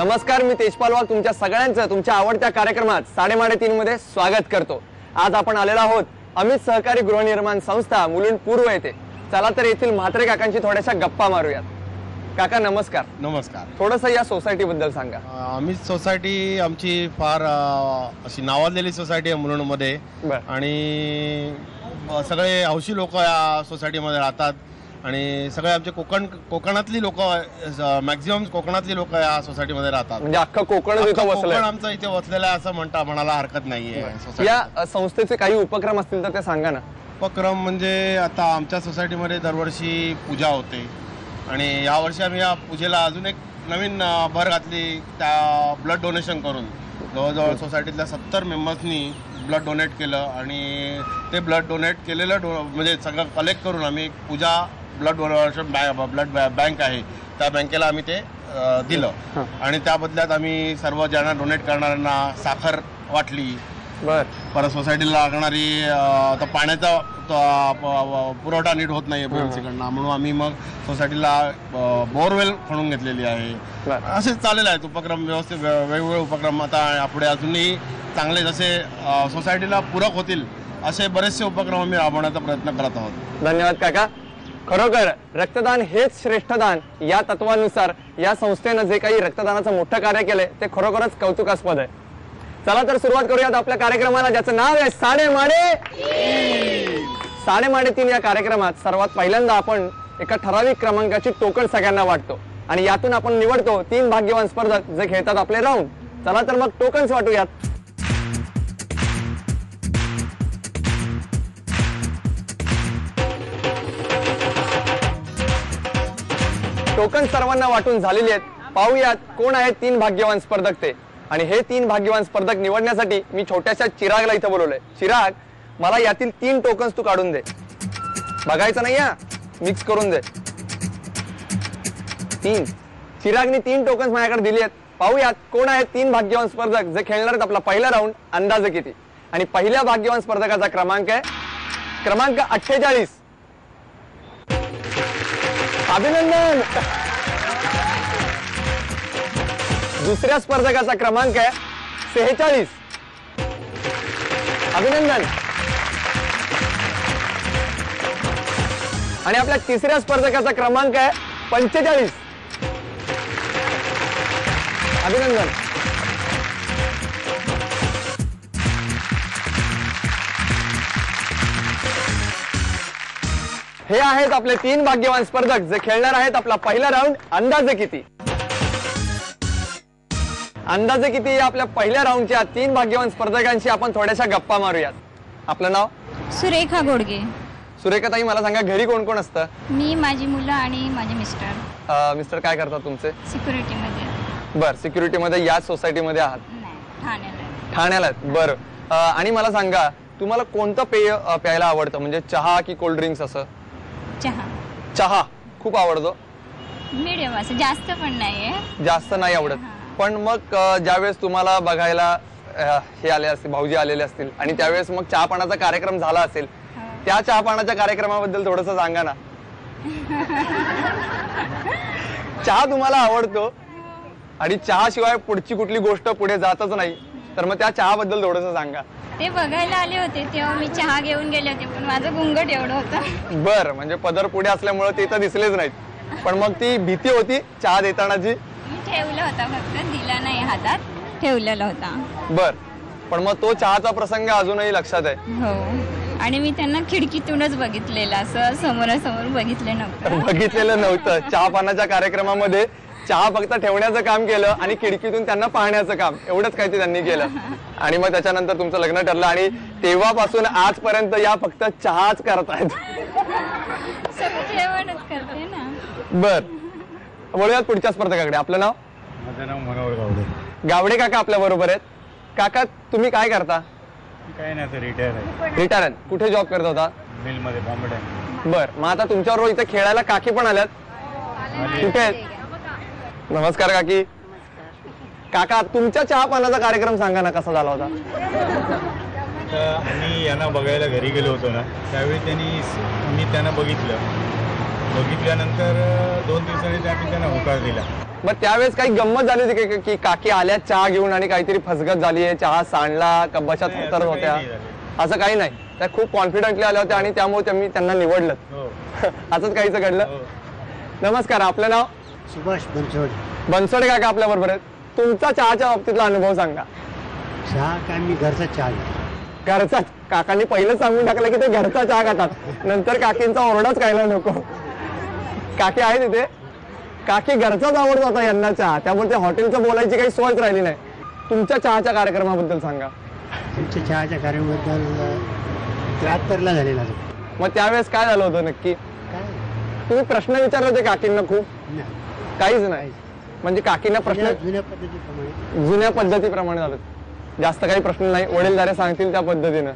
नमस्कार, मी तेजपाल वाघ तुमच्या सगळ्यांचं तुमच्या आवडत्या कार्यक्रमात 3:30 मध्ये स्वागत करतो। आज आपण आलेलो आहोत अमित सहकारी गृहनिर्माण संस्था मुलुंड पूर्व येथे। चला तर येथील म्हात्रे काकांची थोड्याशा गप्पा मारूयात। काका नमस्कार। नमस्कार। थोडंसं या सोसायटी बद्दल सांगा। अमित सोसायटी आमची फार अशी नावाजलेली सोसायटी आहे मुलुंड मध्ये आणि सगळे हौशी लोक या सोसायटीमध्ये राहतात आणि सगळे आमचे कोकणातली लोक मॅक्झिमम कोकणातली लोक या सोसायटीमध्ये राहतात। म्हणजे अख्खा कोकणच इथं वसलंय। कोकण आमचं इथे वसलेलं आहे असं म्हणायला हरकत नाहीये। या संस्थेचे काही उपक्रम असतील तर ते सांगा ना। उपक्रम म्हणजे आता आमच्या सोसायटीमध्ये दरवर्षी पूजा होते आणि यावर्षी आम्ही या पूजेला अजून एक नवीन भर घातली, त्या ब्लड डोनेशन करून जवळजवळ सोसायटीतल्या 70 मेंबर्सनी ब्लड डोनेट केलं आणि ते ब्लड डोनेट केलेलं म्हणजे सगळं कलेक्ट करून आम्ही पूजा ब्लड डोनेशन ब्लड बँक आहे त्या बँकेला आम्ही ते दिलं आणि त्या बदल्यात आम्ही सर्व ज्यांना डोनेट करणाऱ्यांना साखर वाटली। परत सोसायटीला लागणारी तर पाण्याचा पुरवठा नीट होत नाही बीएमसीकडनं, म्हणून आम्ही मग सोसायटीला बोरवेल खणून घेतलेली आहे। असे चाललेले आहेत उपक्रम, व्यवस्थित वेगवेगळे उपक्रम। आता पुढे अजूनही चांगले जसे सोसायटीला पूरक होतील असे बरेचसे उपक्रम आम्ही राबवण्याचा प्रयत्न करत आहोत। धन्यवाद काका। खरोखर रक्तदान हेच श्रेष्ठ दान या तत्वानुसार या संस्थेने जे काही रक्तदानाचं मोठं कार्य केलंय ते खरोखरच कौतुकास्पद आहे। चला तर सुरुवात करूयात आपल्या कार्यक्रमाला, ज्याचं नाव आहे 3:30 या कार्यक्रमात सर्वात पहिल्यांदा आपण एका ठराविक क्रमांकाची टोकन सगळ्यांना वाटतो आणि यातून आपण निवडतो 3 भाग्यवान स्पर्धक जे खेळतात आपले राऊंड। चला तर मग टोकन्स वाटूयात। टोकन सर्वांना वाटून झालेली आहेत। पाहूयात कोण आहेत 3 भाग्यवान स्पर्धक ते। आणि हे 3 भाग्यवान स्पर्धक निवडण्यासाठी मी छोट्याशा चिरागला इथं बोलवलंय। चिराग, मला यातील 3 टोकन्स तू काढून दे। बघायचं नाही हा, मिक्स करून दे। 3 चिरागने 3 टोकन्स माझ्याकडे दिली आहेत। पाहूयात कोण आहेत 3 भाग्यवान स्पर्धक जे खेळणार आहेत आपला पहिला राऊंड अंदाजे किती। आणि पहिल्या भाग्यवान स्पर्धकाचा क्रमांक आहे क्रमांक 48। अभिनंदन। दुसऱ्या स्पर्धकाचा क्रमांक आहे 46। अभिनंदन। आणि आपल्या तिसऱ्या स्पर्धकाचा क्रमांक आहे 45। अभिनंदन। हे आहेत आपले 3 भाग्यवान स्पर्धक जे खेळणार आहेत आपला पहिला राऊंड अंदाजे किती। अंदाजे किती या आपल्या पहिल्या राऊंडच्या 3 भाग्यवान स्पर्धकांशी आपण थोड्याशा गप्पा मारूयात। आपलं नाव? सुरेखा गोडगे। सुरेखा ताई, मला सांगा घरी कोण कोण असतं? मी, माझी मुलं आणि माझे मिस्टर। मिस्टर काय करतात तुमचे? सिक्युरिटी मध्ये। बर, सिक्युरिटी मध्ये याच सोसायटी मध्ये आहात? नाही, ठाण्याला। बर, आणि मला सांगा तुम्हाला कोणतं पेय प्यायला आवडतं, म्हणजे चहा की कोल्ड ड्रिंक्स? असं चहा। चहा खूप आवडतो? मीडियम, असं जास्त पण नाहीये। जास्त नाही आवडत। पण मग ज्यावेळेस तुम्हाला बघायला हे आले असतील, भाऊजी आलेले असतील आणि त्यावेळेस मग चहा पाण्याचा कार्यक्रम झाला असेल, त्या चहा पाण्याच्या कार्यक्रमाबद्दल थोडंसं सांगा ना। चहा तुम्हाला आवडतो आणि चहा शिवाय पुढची कुठली गोष्ट पुढे जातच नाही, तर मग त्या चहा बद्दल थोडंसं सांगा। ते बघायला आले होते तेव्हा मी चहा घेऊन गेले होते, पण माझं घुंगट एवढं होतं। बर, म्हणजे पदर पुढे असल्यामुळे ते तर दिसलेच नाहीत, पण मग ती भीती होती चहा देतानाची? मी ठेवला होता, फक्त दिला नाही हातात, ठेवलेला होता। बर, पण मग तो चहाचा प्रसंग अजूनही लक्षात आहे? हो, आणि मी त्यांना खिडकीतूनच बघितलेलं, असं समोरासमोर बघितलं नव्हतं। बघितलेलं नव्हतं। चहा पाण्याच्या कार्यक्रमामध्ये चहा फक्त ठेवण्याचं काम केलं आणि खिडकीतून त्यांना पाहण्याचं काम, एवढंच काही ते त्यांनी केलं। आणि मग त्याच्यानंतर तुमचं लग्न ठरलं आणि तेव्हापासून आजपर्यंत या फक्त चहाच करतायत। जेवणच करते ना। बर, बोलूयात पुढच्या स्पर्धकाकडे। आपलं नाव? माझं नाव मनोहर गावडे। गावडे काका आपल्या बरोबर आहेत। काका, तुम्ही काय करता? काय नाही, रिटायर आहे। रिटायर आहेत। कुठे जॉब करत होता? मिल मध्ये, बॉम्बे। बर, मग आता तुमच्याबरोबर इथे खेळायला काकी पण आल्यात? कुठे आहेत? नमस्कार काकी। काका, तुमच्या चहा पाण्याचा कार्यक्रम सांगा ना, कसा झाला होता? आम्ही यांना बघायला घरी गेलो होतो ना, त्यावेळी मी त्यांना बघितलं बघितल्यानंतर 2 दिवसांनी आम्ही त्यांना होकार दिला. मग त्यावेळेस काही गंमत झाली होती की काकी आल्या चहा घेऊन आणि काहीतरी फसगत झाली आहे, चहा सांडला का बशात नाही, उतर असं होत्या, काही नाही झालं. असं काही नाही. त्या खूप कॉन्फिडंटली आल्या होत्या आणि त्यामुळे त्यांना निवडलं. हो असंच काहीच घडलं. हो. नमस्कार, आपलं नाव? सुभाष बनसोड. बनसोडे काका आपल्या बरोबर आहेत. तुमचा चहाच्या बाबतीतला अनुभव सांगा. चहा काय मी घरचा चहा घेतो. घरचा. काकांनी पहिलं सांगून टाकलं की ते घरचा चहा खातात, नंतर काकींचा ओरडाच खायला नको. काकी आहे तिथे. काकी घरचाच आवडतो आता यांना चहा, त्यामुळे ते हॉटेलचं बोलायची काही सोयच राहिली नाही. तुमच्या चहाच्या कार्यक्रमाबद्दल सांगा. तुमच्या चहाच्या कार्याबद्दल 73ला झालेला तो. मग त्यावेळेस काय झालं होतं नक्की? काय तुम्ही प्रश्न विचारले होते काकींना खूप? नाही. काहीच नाही. म्हणजे काकींना प्रश्न जुन्या पद्धतीप्रमाणे. जुन्या पद्धतीप्रमाणे झालं. जास्त काही प्रश्न नाही, वडीलधारे सांगतील त्या पद्धतीनं.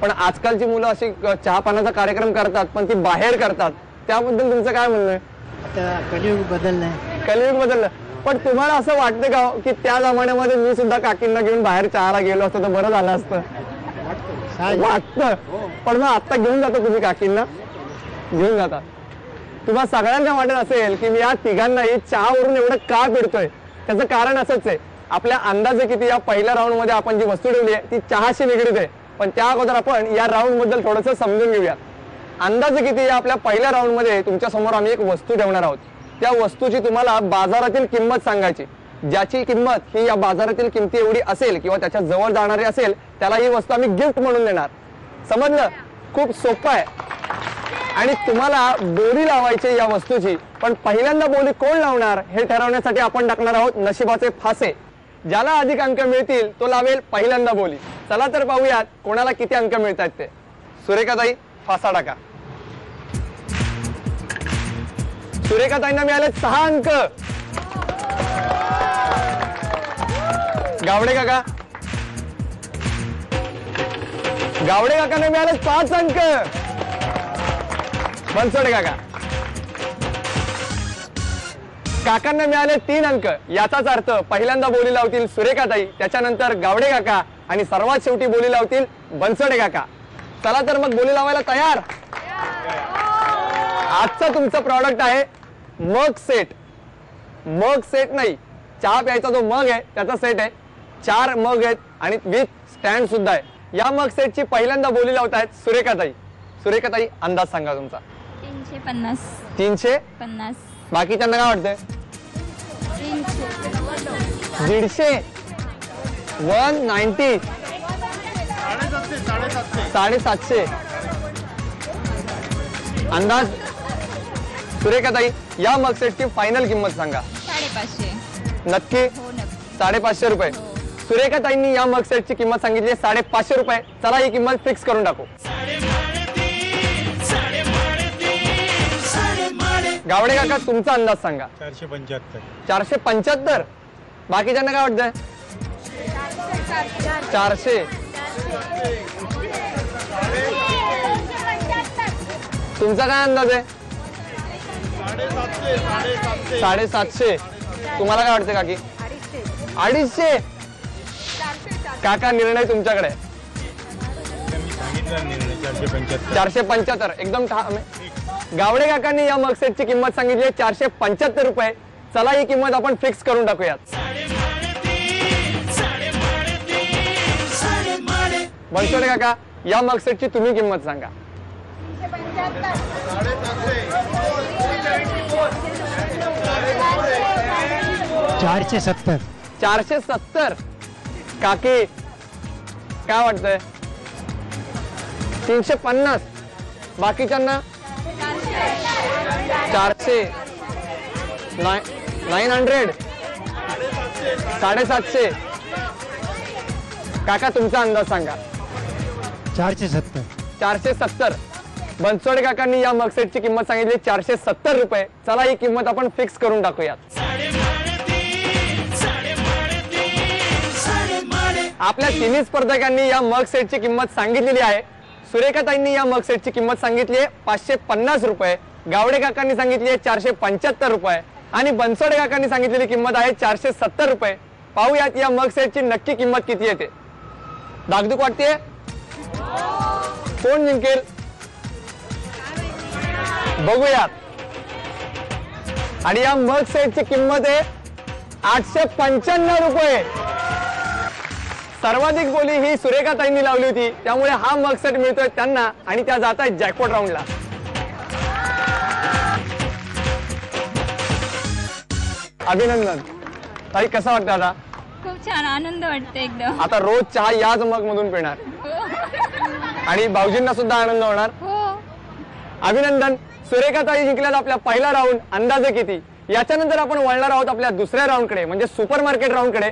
पण आजकालची मुलं अशी चहा पाण्याचा कार्यक्रम करतात पण ती बाहेर करतात, त्याबद्दल तुमचं काय म्हणणं आहे? आता कलियुग बदललाय. कलियुग बदललं. पण तुम्हाला असं वाटतं का की त्या जमान्यामध्ये मी सुद्धा काकींना घेऊन बाहेर चहाला गेलो असतो तर बरं झालं असतं? वाटतं. पण मग आता घेऊन जाता तुम्ही काकींना? घेऊन जाता. तुम्हाला सगळ्यांना वाटत असेल की मी या तिघांनाही चहावरून एवढं का पिडतोय. त्याचं कारण असंच आहे. आपल्या अंदाजे किती या पहिल्या राऊंड मध्ये आपण जी वस्तू ठेवली आहे ती चहाशी निगडीत आहे. पण त्या अगोदर आपण या राऊंड बद्दल थोडंसं समजून घेऊया. अंदाजे किती या आपल्या पहिल्या राऊंड मध्ये तुमच्या समोर आम्ही एक वस्तू ठेवणार आहोत. त्या वस्तूची तुम्हाला बाजारातील किंमत सांगायची. ज्याची किंमत ही या बाजारातील किमती एवढी असेल किंवा त्याच्या जवळ जाणारी असेल त्याला ही वस्तू आम्ही गिफ्ट म्हणून देणार. समजलं? खूप सोपं आहे. आणि तुम्हाला बोली लावायची या वस्तूची, पण पहिल्यांदा बोली कोण लावणार हे ठरवण्यासाठी आपण टाकणार आहोत नशिबाचे फासे. ज्याला अधिक अंक मिळतील तो लावेल पहिल्यांदा बोली. चला तर पाहूयात कोणाला किती अंक मिळतात ते. सुरेखाताई, फासा टाका. सुरेखाताईंना मिळाले 6 अंक. गावडे काका. गावडे काकांना मिळाले 5 अंक. बनसोडे काका. काकांना मिळाले 3 अंक. याचाच अर्थ पहिल्यांदा बोली लावतील सुरेखाताई, त्याच्यानंतर गावडे काका आणि सर्वात शेवटी बोली लावतील बनसोडे काका. चला तर मग बोली लावायला तयार. आजचं तुमचं प्रॉडक्ट आहे मग सेट. मग सेट नाही, चहा प्यायचा जो मग आहे त्याचा सेट आहे. 4 मग आहेत आणि विथ स्टँड सुद्धा आहे. या मग सेटची पहिल्यांदा बोली लावतायत सुरेखाताई. सुरेखाताई, अंदाज सांगा तुमचा. 350. 350. बाकीच्यांना काय वाटतंय? 150. 190. 750. अंदाज. सुरेखाताई, या मग सेटची फायनल किंमत सांगा. 550. नक्की? हो नक्की. 550 रुपये. सुरेखाताईंनी या मग सेटची किंमत सांगितली 550 रुपये. चला ही किंमत फिक्स करून टाकू. गावडे काका, तुमचा अंदाज सांगा. 475. 475. बाकीच्यांना काय वाटतंय? 400. तुमचा काय अंदाज आहे? 750. तुम्हाला काय वाटतं काकी? 250. काका, निर्णय तुमच्याकडे. मी सांगितलं निर्णय 475. 475 एकदम ठाम आहे. गावडे काकांनी या मग सेटची किंमत सांगितली 475 रुपये. चला ही किंमत आपण फिक्स करून टाकूयात. बनसोडे काका, या मग सेटची तुम्ही किंमत सांगा. 470. 470. काकी, काय वाटतंय? 350. बाकीच्यांना 400. 900. 750. काका, तुमचा अंदाज सांगा. 470. 470. बनसोडे काकांनी या मग सेटची किंमत सांगितली 470 रुपये. चला ही किंमत आपण फिक्स करून टाकूयात. आपल्या तिन्ही स्पर्धकांनी या मग सेटची किंमत सांगितलेली आहे. सुरेखाताईंनी या मग सेटची किंमत सांगितली आहे 550 रुपये. गावडे काकांनी सांगितली आहे 475 रुपये आणि बनसोडे काकांनी सांगितलेली किंमत आहे 470 रुपये. पाहूयात या मग सेटची नक्की किंमत किती येते. धाकधूक वाटतेय? कोण जिंकेल बघूयात. आणि या मग सेटची किंमत आहे 895 रुपये. सर्वाधिक बोली ही सुरेखा ताईंनी लावली होती, त्यामुळे हा मग सेट मिळतोय त्यांना आणि त्या जात आहेत जॅकपॉट राऊंडला. अभिनंदन ताई. कसं वाटतं आता? खूप छान आनंद वाटते एकदम. आता रोज चहा याच मग मधून पिणार आणि भाऊजींना सुद्धा आनंद होणार. हो. अभिनंदन. सुरेखा ताई जिंकल्यात आपल्या पहिला राऊंड. अंदाजे किती? याच्यानंतर आपण वळणार आहोत आपल्या दुसऱ्या राऊंडकडे म्हणजे सुपर मार्केट राऊंडकडे.